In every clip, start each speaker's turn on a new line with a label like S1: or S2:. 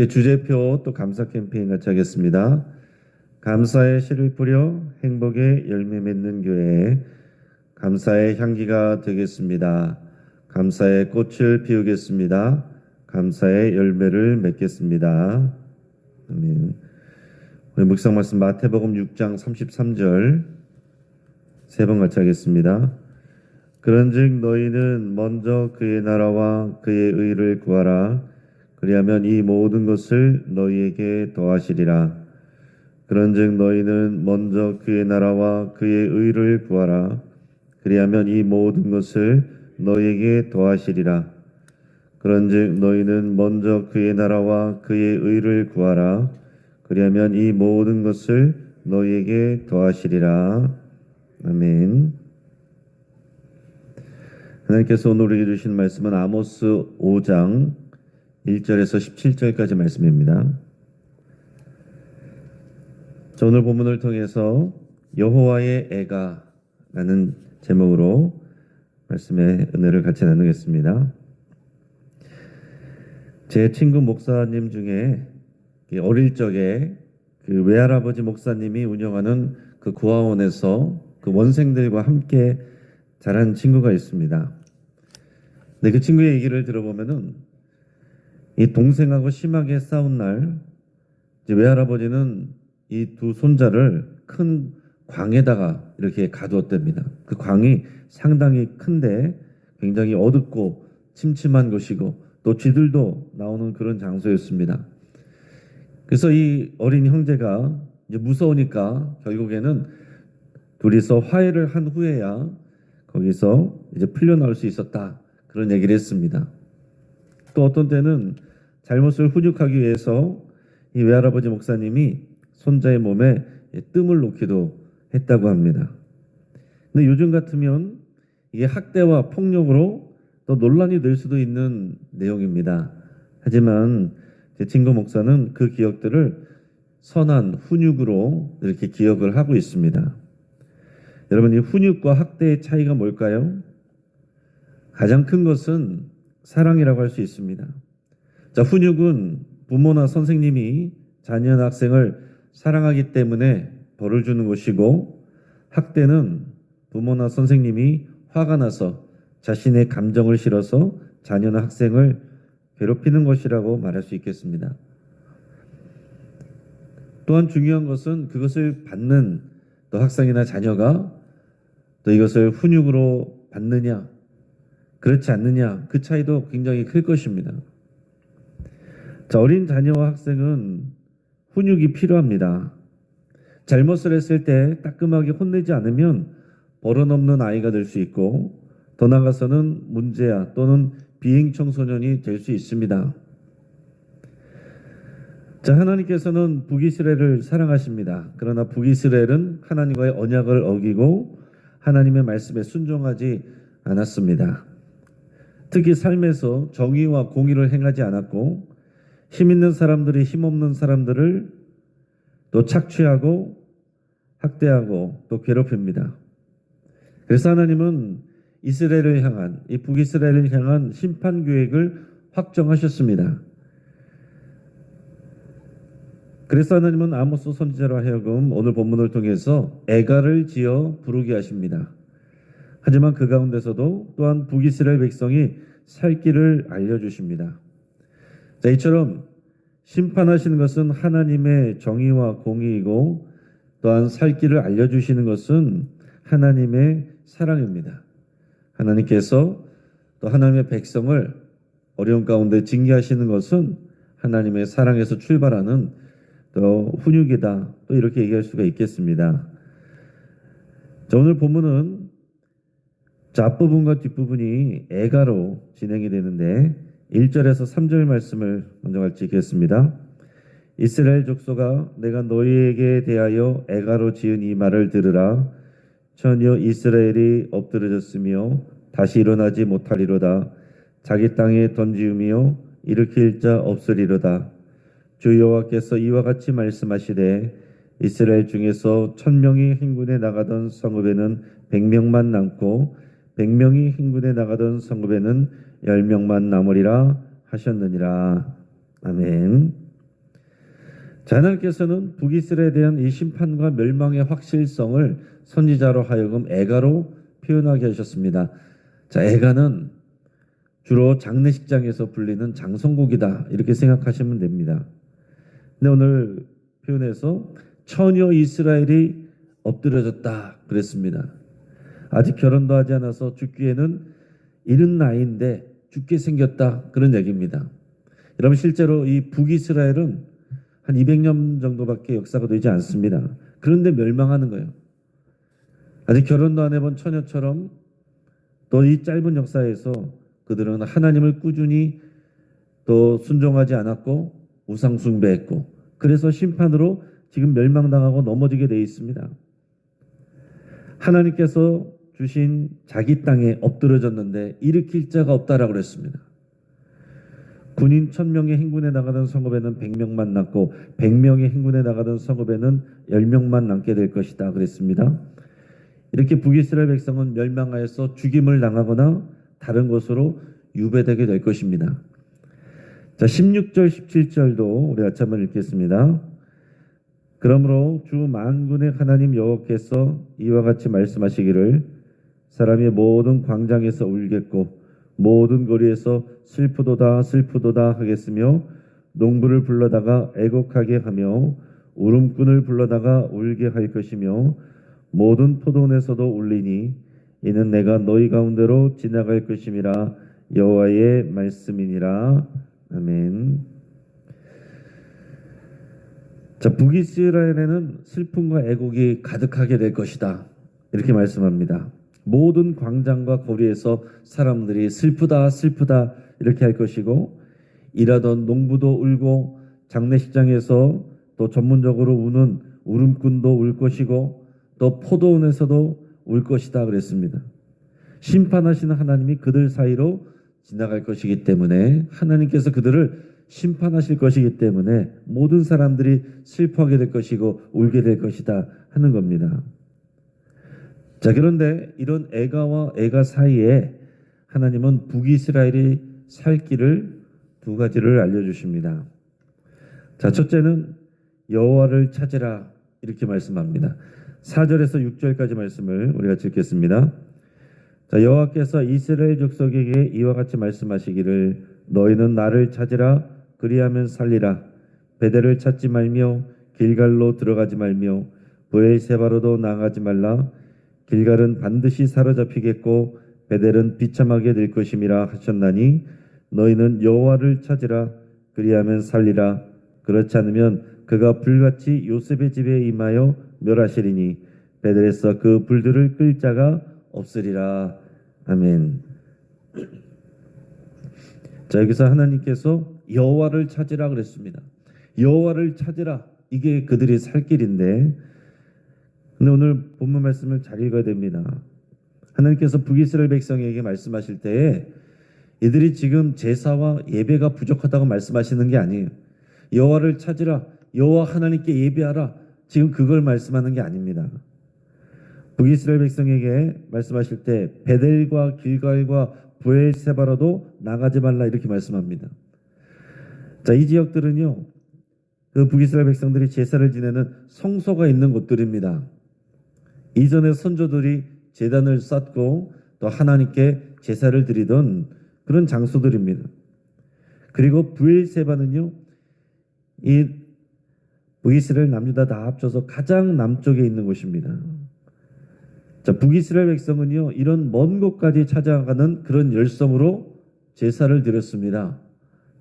S1: 주제표 또 감사 캠페인 같이 하겠습니다. 감사의 씨를 뿌려 행복의 열매 맺는 교회, 감사의 향기가 되겠습니다. 감사의 꽃을 피우겠습니다. 감사의 열매를 맺겠습니다. 아멘. 오늘 묵상 말씀 마태복음 6장 33절 세 번 같이 하겠습니다. 그런즉 너희는 먼저 그의 나라와 그의 의를 구하라. 그리하면 이 모든 것을 너희에게 더하시리라. 그런즉 너희는 먼저 그의 나라와 그의 의를 구하라. 그리하면 이 모든 것을 너희에게 더하시리라. 그런즉 너희는 먼저 그의 나라와 그의 의를 구하라. 그리하면 이 모든 것을 너희에게 더하시리라. 아멘. 하나님께서 오늘 우리에게 주신 말씀은 아모스 5장 1절에서 17절까지 말씀입니다. 오늘 본문을 통해서 여호와의 애가라는 제목으로 말씀의 은혜를 같이 나누겠습니다. 제 친구 목사님 중에 어릴 적에 그 외할아버지 목사님이 운영하는 그 구화원에서 그 원생들과 함께 자란 친구가 있습니다. 근데 그 친구의 얘기를 들어보면은 이 동생하고 심하게 싸운 날 이제 외할아버지는 이 두 손자를 큰 광에다가 이렇게 가두었답니다. 그 광이 상당히 큰데 굉장히 어둡고 침침한 곳이고 또 쥐들도 나오는 그런 장소였습니다. 그래서 이 어린 형제가 이제 무서우니까 결국에는 둘이서 화해를 한 후에야 거기서 이제 풀려나올 수 있었다. 그런 얘기를 했습니다. 또 어떤 때는 잘못을 훈육하기 위해서 이 외할아버지 목사님이 손자의 몸에 뜸을 놓기도 했다고 합니다. 근데 요즘 같으면 이게 학대와 폭력으로 또 논란이 될 수도 있는 내용입니다. 하지만 제 친구 목사는 그 기억들을 선한 훈육으로 이렇게 기억을 하고 있습니다. 여러분, 이 훈육과 학대의 차이가 뭘까요? 가장 큰 것은 사랑이라고 할 수 있습니다. 자, 훈육은 부모나 선생님이 자녀나 학생을 사랑하기 때문에 벌을 주는 것이고, 학대는 부모나 선생님이 화가 나서 자신의 감정을 실어서 자녀나 학생을 괴롭히는 것이라고 말할 수 있겠습니다. 또한 중요한 것은 그것을 받는 또 학생이나 자녀가 또 이것을 훈육으로 받느냐 그렇지 않느냐, 그 차이도 굉장히 클 것입니다. 자, 어린 자녀와 학생은 훈육이 필요합니다. 잘못을 했을 때 따끔하게 혼내지 않으면 버릇없는 아이가 될 수 있고, 더 나아가서는 문제아 또는 비행 청소년이 될 수 있습니다. 자, 하나님께서는 북이스라엘을 사랑하십니다. 그러나 북이스라엘은 하나님과의 언약을 어기고 하나님의 말씀에 순종하지 않았습니다. 특히 삶에서 정의와 공의를 행하지 않았고, 힘 있는 사람들이 힘없는 사람들을 또 착취하고 학대하고 또 괴롭힙니다. 그래서 하나님은 이스라엘을 향한, 이 북이스라엘을 향한 심판 계획을 확정하셨습니다. 그래서 하나님은 아모스 선지자로 하여금 오늘 본문을 통해서 애가를 지어 부르게 하십니다. 하지만 그 가운데서도 또한 북이스라엘 백성이 살 길을 알려주십니다. 자, 이처럼 심판하시는 것은 하나님의 정의와 공의이고, 또한 살 길을 알려주시는 것은 하나님의 사랑입니다. 하나님께서 또 하나님의 백성을 어려운 가운데 징계하시는 것은 하나님의 사랑에서 출발하는 또 훈육이다, 또 이렇게 얘기할 수가 있겠습니다. 자, 오늘 본문은 앞부분과 뒷부분이 애가로 진행이 되는데 1절에서 3절 말씀을 먼저 같이 읽겠습니다. 이스라엘 족속아, 내가 너희에게 대하여 애가로 지은 이 말을 들으라. 전혀 이스라엘이 엎드러졌으며 다시 일어나지 못하리로다. 자기 땅에 던지우며 일으킬 자 없으리로다. 주 여호와께서 이와 같이 말씀하시되, 이스라엘 중에서 1000명이 행군에 나가던 성읍에는 100명만 남고 100명이 행군에 나가던 성읍에는 10명만 남으리라 하셨느니라. 아멘. 자, 하나님께서는 북이스라엘에 대한 이 심판과 멸망의 확실성을 선지자로 하여금 애가로 표현하게 하셨습니다. 자, 애가는 주로 장례식장에서 불리는 장성곡이다 이렇게 생각하시면 됩니다. 근데 오늘 표현에서 처녀 이스라엘이 엎드려졌다 그랬습니다. 아직 결혼도 하지 않아서 죽기에는 이른 나이인데 죽게 생겼다 그런 얘기입니다. 여러분 실제로 이 북이스라엘은 한 200년 정도밖에 역사가 되지 않습니다. 그런데 멸망하는 거예요. 아직 결혼도 안 해본 처녀처럼 또 이 짧은 역사에서 그들은 하나님을 꾸준히 또 순종하지 않았고 우상 숭배했고 그래서 심판으로 지금 멸망당하고 넘어지게 되어 있습니다. 하나님께서 주신 자기 땅에 엎드러졌는데 일으킬 자가 없다라고 그랬습니다. 군인 1000명의 행군에 나가던 성읍에는 100명만 남고 100명의 행군에 나가던 성읍에는 10명만 남게 될 것이다 그랬습니다. 이렇게 북이스라엘 백성은 멸망하여서 죽임을 당하거나 다른 곳으로 유배되게 될 것입니다. 자, 16절 17절도 우리 같이 한번 읽겠습니다. 그러므로 주 만군의 하나님 여호와께서 이와 같이 말씀하시기를 사람이 모든 광장에서 울겠고 모든 거리에서 슬프도다 슬프도다 하겠으며 농부를 불러다가 애곡하게 하며 울음꾼을 불러다가 울게 할 것이며 모든 포도원에서도 울리니 이는 내가 너희 가운데로 지나갈 것임이라 여호와의 말씀이니라. 아멘. 자, 북이스라엘에는 슬픔과 애곡이 가득하게 될 것이다 이렇게 말씀합니다. 모든 광장과 거리에서 사람들이 슬프다 슬프다 이렇게 할 것이고 일하던 농부도 울고 장례식장에서 또 전문적으로 우는 울음꾼도 울 것이고 또 포도원에서도 울 것이다 그랬습니다. 심판하시는 하나님이 그들 사이로 지나갈 것이기 때문에 하나님께서 그들을 심판하실 것이기 때문에 모든 사람들이 슬퍼하게 될 것이고 울게 될 것이다 하는 겁니다. 자, 그런데 이런 애가와 애가 사이에 하나님은 북이스라엘이 살 길을 두 가지를 알려주십니다. 자, 첫째는 여호와를 찾으라 이렇게 말씀합니다. 4절에서 6절까지 말씀을 우리가 읽겠습니다. 자, 여호와께서 이스라엘 족속에게 이와 같이 말씀하시기를 너희는 나를 찾으라 그리하면 살리라. 베델을 찾지 말며 길갈로 들어가지 말며 브엘세바로도 나가지 말라. 길갈은 반드시 사로잡히겠고 베델은 비참하게 될 것임이라 하셨나니 너희는 여호와를 찾으라 그리하면 살리라. 그렇지 않으면 그가 불같이 요셉의 집에 임하여 멸하시리니 베델에서 그 불들을 끌 자가 없으리라. 아멘. 자, 여기서 하나님께서 여호와를 찾으라 그랬습니다. 여호와를 찾으라 이게 그들이 살 길인데 근데 오늘 본문 말씀을 잘 읽어야 됩니다. 하나님께서 북이스라엘 백성에게 말씀하실 때에 이들이 지금 제사와 예배가 부족하다고 말씀하시는 게 아니에요. 여호와를 찾으라 여호와 하나님께 예배하라 지금 그걸 말씀하는 게 아닙니다. 북이스라엘 백성에게 말씀하실 때 베델과 길갈과 브엘세바로도 나가지 말라 이렇게 말씀합니다. 자, 이 지역들은요 그 북이스라엘 백성들이 제사를 지내는 성소가 있는 곳들입니다. 이전에 선조들이 제단을 쌓고 또 하나님께 제사를 드리던 그런 장소들입니다. 그리고 브엘세바는요 이 북이스라엘 남유다 다 합쳐서 가장 남쪽에 있는 곳입니다. 자, 북이스라엘 백성은요 이런 먼 곳까지 찾아가는 그런 열성으로 제사를 드렸습니다.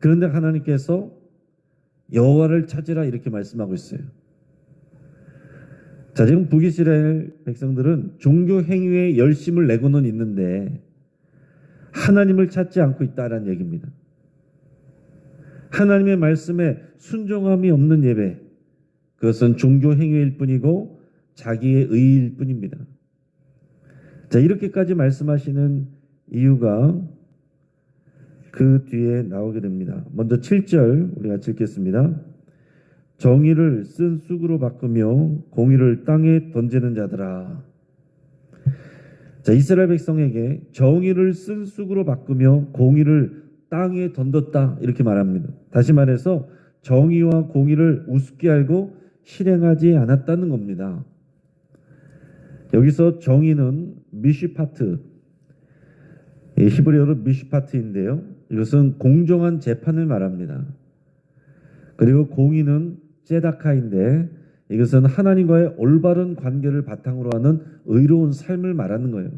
S1: 그런데 하나님께서 여호와를 찾으라 이렇게 말씀하고 있어요. 자, 지금 북이스라엘 백성들은 종교 행위에 열심을 내고는 있는데 하나님을 찾지 않고 있다라는 얘기입니다. 하나님의 말씀에 순종함이 없는 예배, 그것은 종교 행위일 뿐이고 자기의 의일 뿐입니다. 자, 이렇게까지 말씀하시는 이유가 그 뒤에 나오게 됩니다. 먼저 7절 우리가 읽겠습니다. 정의를 쓴 쑥으로 바꾸며 공의를 땅에 던지는 자들아. 자, 이스라엘 백성에게 정의를 쓴 쑥으로 바꾸며 공의를 땅에 던졌다 이렇게 말합니다. 다시 말해서 정의와 공의를 우습게 알고 실행하지 않았다는 겁니다. 여기서 정의는 미슈파트, 히브리어로 미슈파트인데요. 이것은 공정한 재판을 말합니다. 그리고 공의는 ጼ다카인데 이것은 하나님과의 올바른 관계를 바탕으로 하는 의로운 삶을 말하는 거예요.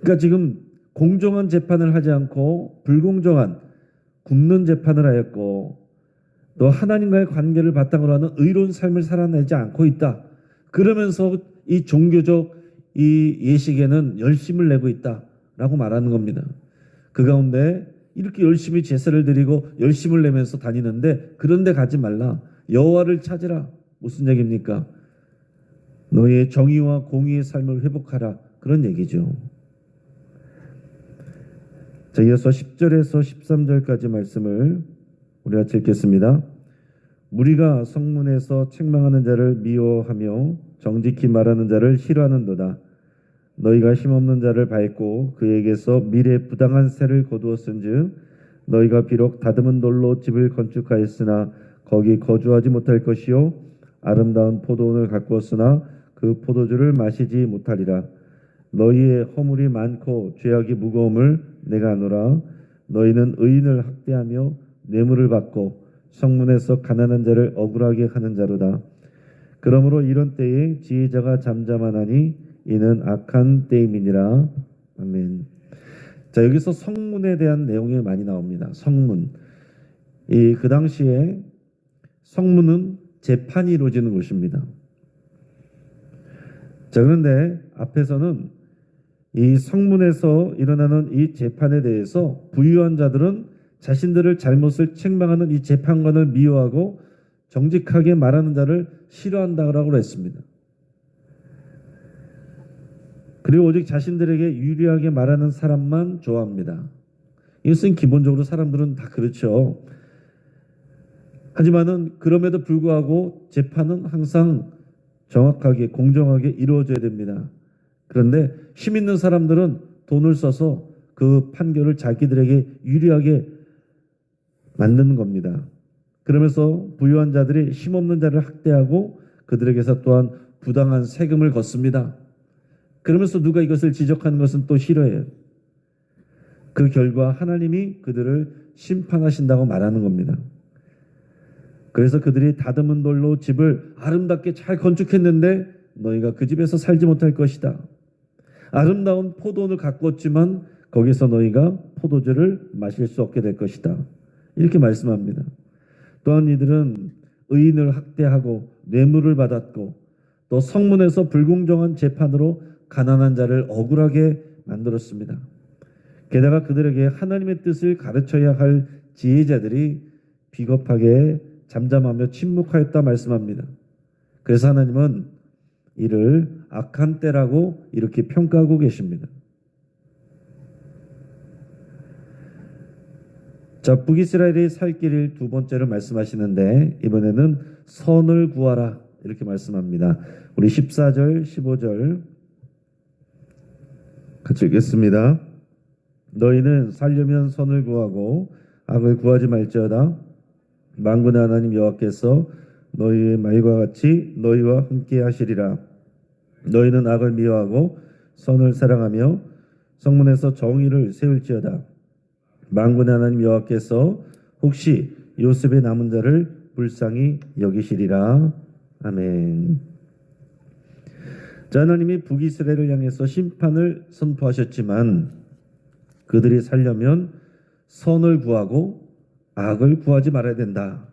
S1: 그러니까 지금 공정한 재판을 하지 않고 불공정한 굽는 재판을 하였고 또 하나님과의 관계를 바탕으로 하는 의로운 삶을 살아내지 않고 있다. 그러면서 이 종교적 이 예식에는 열심을 내고 있다라고 말하는 겁니다. 그 가운데 이렇게 열심히 제사를 드리고 열심을 내면서 다니는데 그런데 가지 말라. 여호와를 찾으라. 무슨 얘기입니까? 너희의 정의와 공의의 삶을 회복하라. 그런 얘기죠. 자, 이어서 10절에서 13절까지 말씀을 우리가 읽겠습니다. 무리가 성문에서 책망하는 자를 미워하며 정직히 말하는 자를 싫어하는도다. 너희가 힘없는 자를 밟고 그에게서 미래 부당한 세를 거두었은즉 너희가 비록 다듬은 돌로 집을 건축하였으나 거기 거주하지 못할 것이요 아름다운 포도원을 가꾸었으나 그 포도주를 마시지 못하리라. 너희의 허물이 많고 죄악이 무거움을 내가 아노라. 너희는 의인을 학대하며 뇌물을 받고 성문에서 가난한 자를 억울하게 하는 자로다. 그러므로 이런 때에 지혜자가 잠잠하나니 이는 악한 때임이니라. 아멘. 자, 여기서 성문에 대한 내용이 많이 나옵니다. 성문. 그 당시에 성문은 재판이 이루어지는 곳입니다. 자, 그런데 앞에서는 이 성문에서 일어나는 이 재판에 대해서 부유한 자들은 자신들을 잘못을 책망하는 이 재판관을 미워하고 정직하게 말하는 자를 싫어한다라고 했습니다. 그리고 오직 자신들에게 유리하게 말하는 사람만 좋아합니다. 이것은 기본적으로 사람들은 다 그렇죠. 하지만은 그럼에도 불구하고 재판은 항상 정확하게 공정하게 이루어져야 됩니다. 그런데 힘 있는 사람들은 돈을 써서 그 판결을 자기들에게 유리하게 만드는 겁니다. 그러면서 부유한 자들이 힘없는 자를 학대하고 그들에게서 또한 부당한 세금을 걷습니다. 그러면서 누가 이것을 지적하는 것은 또 싫어해요. 그 결과 하나님이 그들을 심판하신다고 말하는 겁니다. 그래서 그들이 다듬은 돌로 집을 아름답게 잘 건축했는데 너희가 그 집에서 살지 못할 것이다. 아름다운 포도원을 가꾸었지만 거기서 너희가 포도주를 마실 수 없게 될 것이다. 이렇게 말씀합니다. 또한 이들은 의인을 학대하고 뇌물을 받았고 또 성문에서 불공정한 재판으로 가난한 자를 억울하게 만들었습니다. 게다가 그들에게 하나님의 뜻을 가르쳐야 할 지혜자들이 비겁하게 잠잠하며 침묵하였다 말씀합니다. 그래서 하나님은 이를 악한 때라고 이렇게 평가하고 계십니다. 자, 북이스라엘의 살 길을 두 번째로 말씀하시는데 이번에는 선을 구하라 이렇게 말씀합니다. 우리 14절 15절 같이 읽겠습니다. 너희는 살려면 선을 구하고 악을 구하지 말지어다. 만군의 하나님 여호와께서 너희의 말과 같이 너희와 함께 하시리라. 너희는 악을 미워하고 선을 사랑하며 성문에서 정의를 세울지어다. 만군의 하나님 여호와께서 혹시 요셉의 남은 자를 불쌍히 여기시리라. 아멘. 자, 하나님이 북이스라엘을 향해서 심판을 선포하셨지만 그들이 살려면 선을 구하고 악을 구하지 말아야 된다.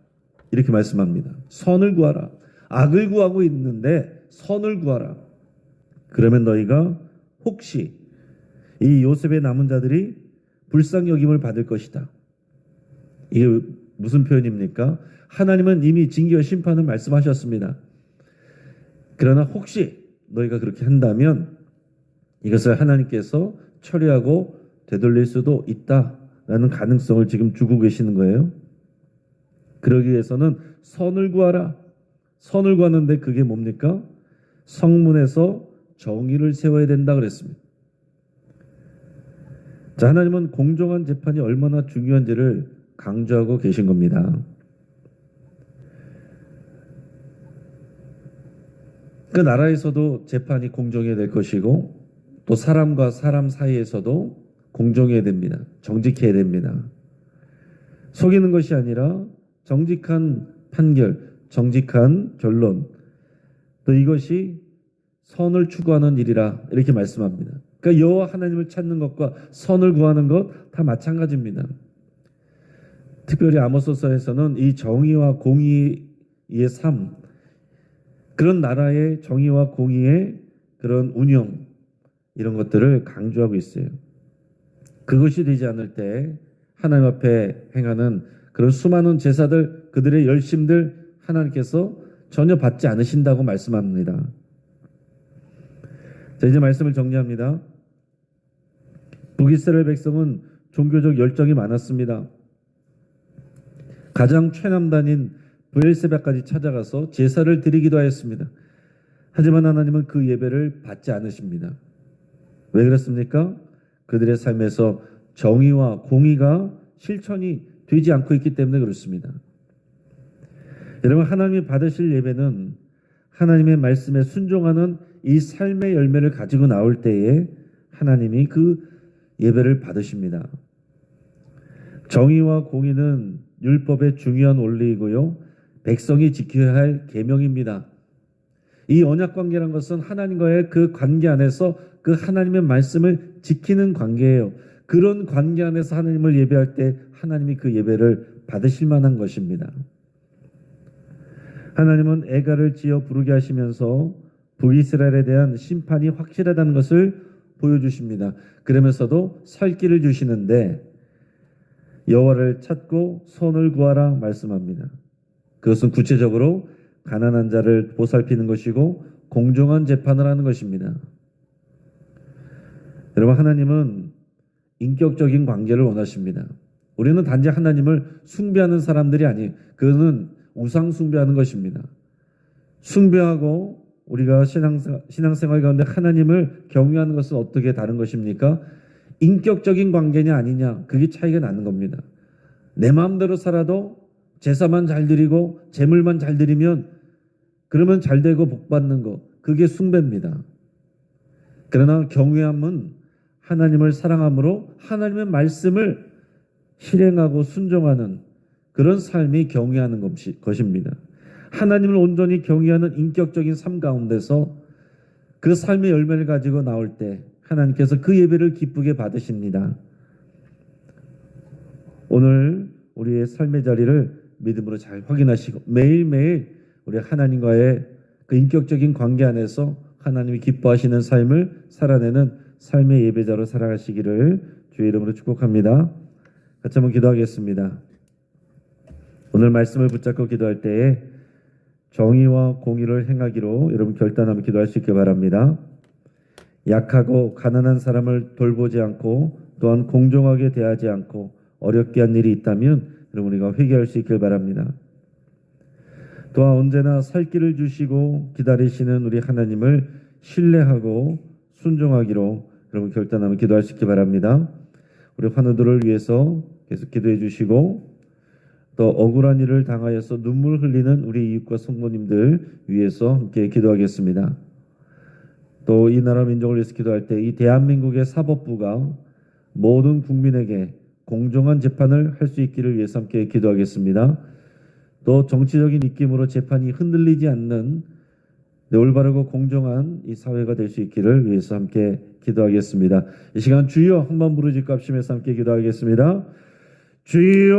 S1: 이렇게 말씀합니다. 선을 구하라. 악을 구하고 있는데 선을 구하라. 그러면 너희가 혹시 이 요셉의 남은 자들이 불쌍히 여김을 받을 것이다. 이게 무슨 표현입니까? 하나님은 이미 징계와 심판을 말씀하셨습니다. 그러나 혹시 너희가 그렇게 한다면 이것을 하나님께서 처리하고 되돌릴 수도 있다라는 가능성을 지금 주고 계시는 거예요. 그러기 위해서는 선을 구하라. 선을 구하는데 그게 뭡니까? 성문에서 정의를 세워야 된다 그랬습니다. 자, 하나님은 공정한 재판이 얼마나 중요한지를 강조하고 계신 겁니다. 그 나라에서도 재판이 공정해야 될 것이고 또 사람과 사람 사이에서도 공정해야 됩니다. 정직해야 됩니다. 속이는 것이 아니라 정직한 판결, 정직한 결론, 또 이것이 선을 추구하는 일이라 이렇게 말씀합니다. 그러니까 여호와 하나님을 찾는 것과 선을 구하는 것 다 마찬가지입니다. 특별히 아모스서에서는 이 정의와 공의의 삶, 그런 나라의 정의와 공의의 그런 운영, 이런 것들을 강조하고 있어요. 그것이 되지 않을 때 하나님 앞에 행하는 그런 수많은 제사들, 그들의 열심들 하나님께서 전혀 받지 않으신다고 말씀합니다. 자, 이제 말씀을 정리합니다. 북이스라엘 백성은 종교적 열정이 많았습니다. 가장 최남단인 브엘세바까지 찾아가서 제사를 드리기도 하였습니다. 하지만 하나님은 그 예배를 받지 않으십니다. 왜 그렇습니까? 그들의 삶에서 정의와 공의가 실천이 되지 않고 있기 때문에 그렇습니다. 여러분, 하나님이 받으실 예배는 하나님의 말씀에 순종하는 이 삶의 열매를 가지고 나올 때에 하나님이 그 예배를 받으십니다. 정의와 공의는 율법의 중요한 원리이고요, 백성이 지켜야 할 계명입니다. 이 언약 관계란 것은 하나님과의 그 관계 안에서 그 하나님의 말씀을 지키는 관계예요. 그런 관계 안에서 하나님을 예배할 때 하나님이 그 예배를 받으실 만한 것입니다. 하나님은 애가를 지어 부르게 하시면서 북이스라엘에 대한 심판이 확실하다는 것을 보여주십니다. 그러면서도 살 길을 주시는데 여호와를 찾고 선을 구하라 말씀합니다. 그것은 구체적으로 가난한 자를 보살피는 것이고 공정한 재판을 하는 것입니다. 여러분, 하나님은 인격적인 관계를 원하십니다. 우리는 단지 하나님을 숭배하는 사람들이 아니에요. 그것은 우상 숭배하는 것입니다. 숭배하고 우리가 신앙생활 가운데 하나님을 경외하는 것은 어떻게 다른 것입니까? 인격적인 관계냐 아니냐, 그게 차이가 나는 겁니다. 내 마음대로 살아도 제사만 잘 드리고 재물만 잘 드리면 그러면 잘 되고 복 받는 거, 그게 숭배입니다. 그러나 경외함은 하나님을 사랑함으로 하나님의 말씀을 실행하고 순종하는 그런 삶이 경외하는 것입니다. 하나님을 온전히 경외하는 인격적인 삶 가운데서 그 삶의 열매를 가지고 나올 때 하나님께서 그 예배를 기쁘게 받으십니다. 오늘 우리의 삶의 자리를 믿음으로 잘 확인하시고 매일매일 우리 하나님과의 그 인격적인 관계 안에서 하나님이 기뻐하시는 삶을 살아내는 삶의 예배자로 살아가시기를 주의 이름으로 축복합니다. 같이 한번 기도하겠습니다. 오늘 말씀을 붙잡고 기도할 때에 정의와 공의를 행하기로 여러분 결단하며 기도할 수 있길 바랍니다. 약하고 가난한 사람을 돌보지 않고 또한 공정하게 대하지 않고 어렵게 한 일이 있다면 여러분 우리가 회개할 수 있길 바랍니다. 또한 언제나 살 길을 주시고 기다리시는 우리 하나님을 신뢰하고 순종하기로 여러분 결단하며 기도할 수 있길 바랍니다. 우리 환우들을 위해서 계속 기도해 주시고 또 억울한 일을 당하여서 눈물 흘리는 우리 이웃과 성도님들 위해서 함께 기도하겠습니다. 또 이 나라 민족을 위해서 기도할 때 이 대한민국의 사법부가 모든 국민에게 공정한 재판을 할 수 있기를 위해서 함께 기도하겠습니다. 또 정치적인 입김으로 재판이 흔들리지 않는 올바르고 공정한 이 사회가 될 수 있기를 위해서 함께 기도하겠습니다. 이 시간 주여 한번 부르짖고 합심해서 함께 기도하겠습니다. 주여.